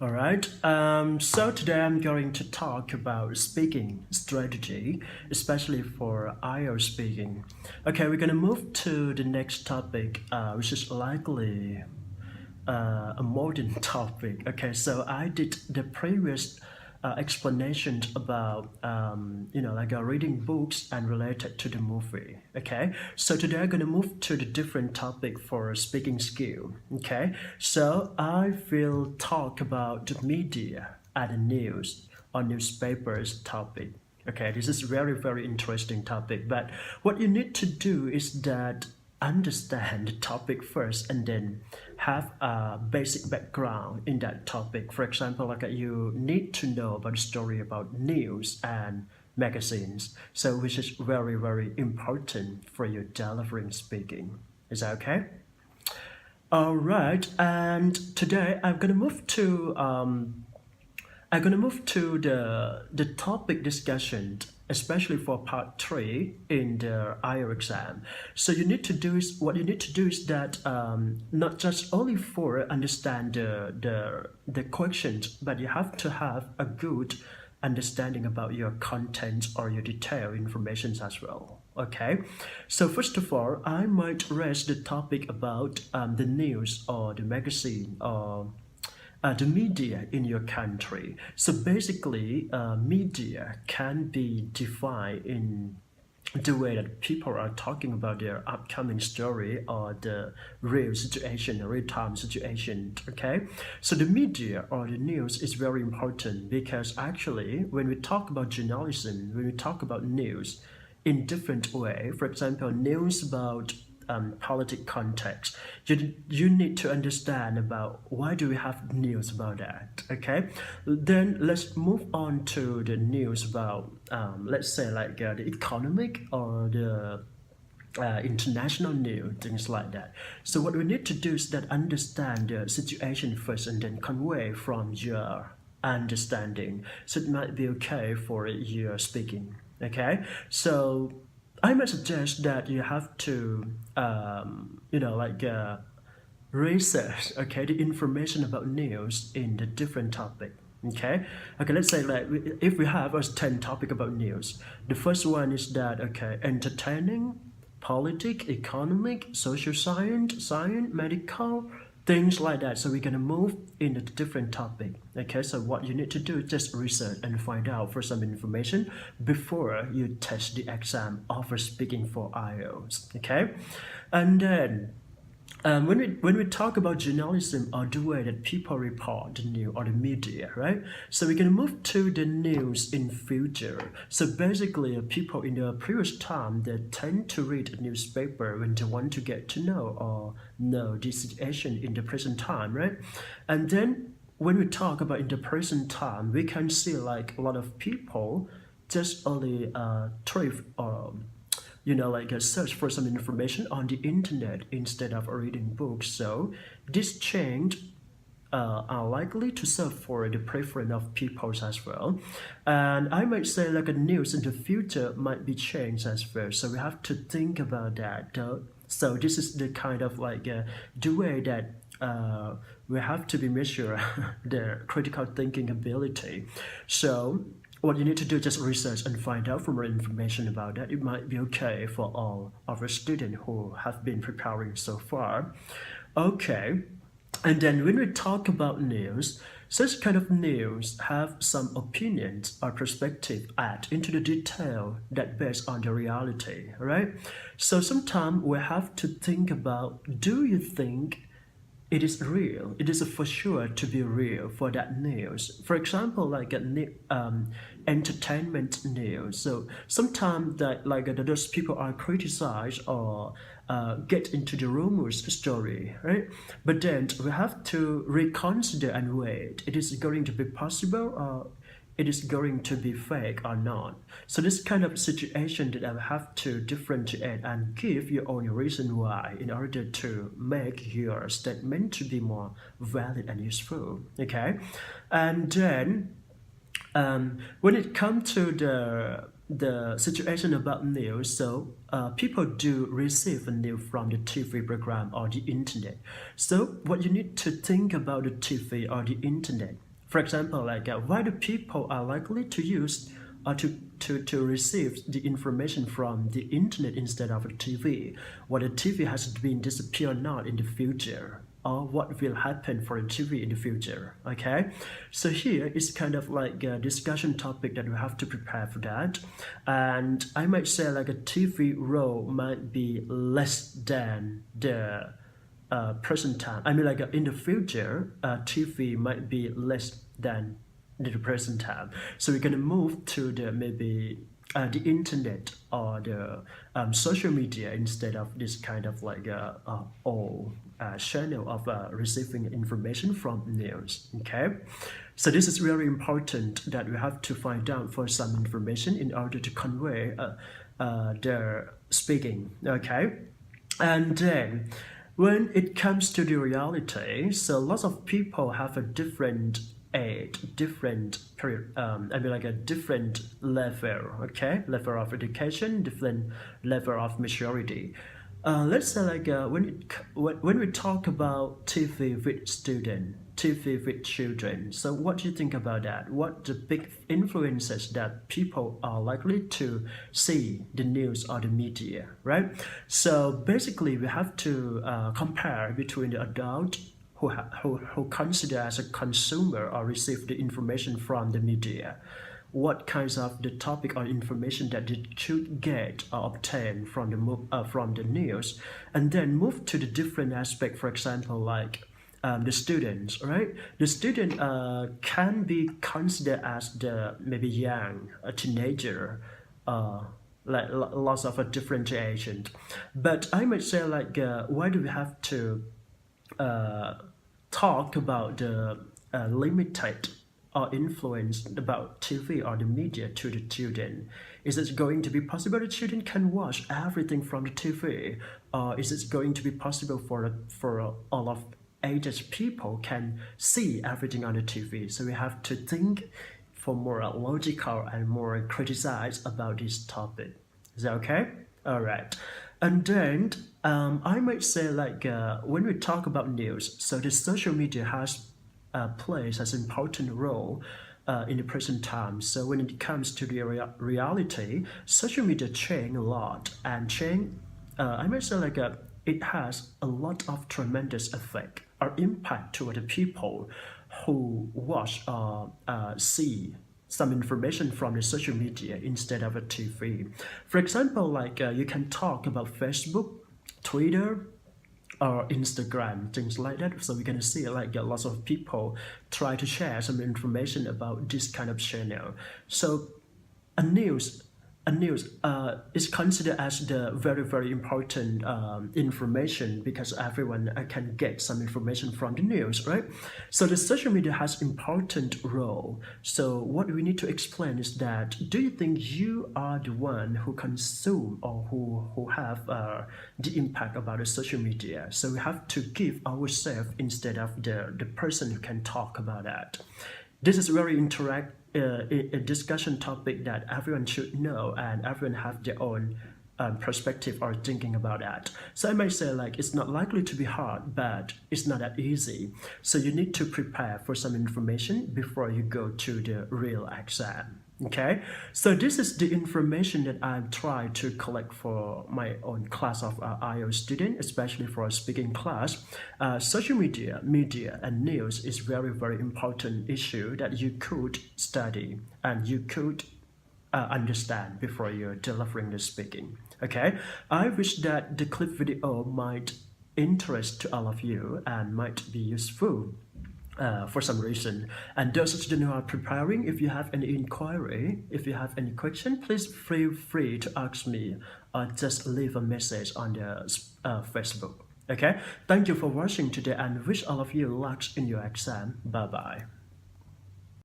All right. So today I'm going to talk about speaking strategy, especially for IELTS speaking. Okay, we're gonna move to the next topic, which is likely a modern topic. Okay, so I did the previous explanations about reading books and related to the movie. Okay, so today I'm gonna move to the different topic for speaking skill. Okay, so I will talk about the media and the news or newspapers topic. Okay, this is very interesting topic, but what you need to do is that understand the topic first and then have a basic background in that topic. For example, like you need to know about the story about news and magazines, so which is very important for your delivering speaking. Is that okay? All right, and today I'm gonna move to the topic discussion, especially for part 3 in the IELTS exam. So what you need to do is that not just only for understand the questions, but you have to have a good understanding about your content or your detailed information as well. Okay, so first of all, I might raise the topic about the news or the magazine or the media in your country. So basically, media can be defined in the way that people are talking about their upcoming story or the real situation, the real-time situation. Okay, so the media or the news is very important because actually, when we talk about journalism, when we talk about news, in different way, for example, news about politic context, you need to understand about why do we have news about that. Okay, then let's move on to the news about let's say like the economic or the international news, things like that. So what we need to do is that understand the situation first and then convey from your understanding, so it might be okay for your speaking. Okay, so I might suggest that you have to, research, okay, the information about news in the different topic. Okay, let's say like if we have a 10 topic about news, the first one is that okay, entertaining, politic, economic, social science, medical, things like that. So we're gonna move into the different topic. Okay, so what you need to do is just research and find out for some information before you test the exam of speaking for IELTS. Okay, and then when we talk about journalism or the way that people report the news or the media, right? So we're gonna move to the news in future. So basically, people in the previous time they tend to read a newspaper when they want to get to know or know the situation in the present time, right? And then when we talk about in the present time, we can see like a lot of people just only thrive or search for some information on the internet instead of reading books. So this change are likely to serve for the preference of people as well. And I might say like a news in the future might be changed as well. So we have to think about that. So this is the kind of like the way that we have to be measure their critical thinking ability. So what you need to do is just research and find out for more information about that. It might be okay for all of our students who have been preparing so far. Okay, and then when we talk about news, such kind of news have some opinions or perspective add into the detail that based on the reality, right? So sometimes we have to think about, do you think it is real, it is for sure to be real for that news? For example, like entertainment news. So sometimes that like those people are criticized or get into the rumors story, right? But then we have to reconsider and wait. It is going to be possible or it is going to be fake or not. So this kind of situation that I have to differentiate and give your own reason why in order to make your statement to be more valid and useful. Okay, and then when it comes to the situation about news, so people do receive news from the TV program or the internet. So what you need to think about the TV or the internet For example, like why do people are likely to use or to receive the information from the internet instead of a TV? Whether TV has been disappear or not in the future, or what will happen for a TV in the future. Okay, so here is kind of like a discussion topic that we have to prepare for that, and I might say like a TV role might be less than the present time. I mean, like in the future, TV might be less than the present time. So we're gonna move to the maybe the internet or the social media instead of this kind of like old channel of receiving information from news. Okay, so this is really important that we have to find out for some information in order to convey the speaking. Okay, and then when it comes to the reality, so lots of people have a different age, different period, I mean like a different level, okay, level of education, different level of maturity. Let's say like when we talk about TV with student, TV with children, so what do you think about that? What the big influences that people are likely to see the news or the media, right? So basically we have to compare between the adult who consider as a consumer or receive the information from the media, what kinds of the topic or information that they should get or obtain from the news, and then move to the different aspect. For example, like the students, right? The student can be considered as the maybe young, a teenager, like lots of a differentiation. But I might say like why do we have to talk about the limited or influence about TV or the media to the children? Is it going to be possible the children can watch everything from the TV, or is it going to be possible for all of aged people can see everything on the TV? So we have to think for more logical and more criticize about this topic. Is that okay? All right. And then I might say like when we talk about news, so the social media has plays as an important role in the present time. So when it comes to the reality, social media change a lot, and change, I might say like it has a lot of tremendous effect or impact to the people who watch or see some information from the social media instead of a TV. For example, like you can talk about Facebook, Twitter, or Instagram, things like that. So we're gonna see like lots of people try to share some information about this kind of channel. So a news is considered as the very important information, because everyone can get some information from the news, right? So the social media has important role. So what we need to explain is that, do you think you are the one who consume or who have the impact about the social media? So we have to give ourselves instead of the person who can talk about that. This is very a discussion topic that everyone should know, and everyone have their own perspective or thinking about that. So I might say like it's not likely to be hard, but it's not that easy. So you need to prepare for some information before you go to the real exam. Okay, so this is the information that I've tried to collect for my own class of IELTS student, especially for a speaking class. Social media, and news is very important issue that you could study and you could understand before you're delivering the speaking. Okay, I wish that the clip video might interest to all of you and might be useful for some reason. And those students who are preparing, if you have any inquiry, if you have any question, please feel free to ask me or just leave a message on the Facebook. Okay, thank you for watching today, and wish all of you luck in your exam. Bye bye.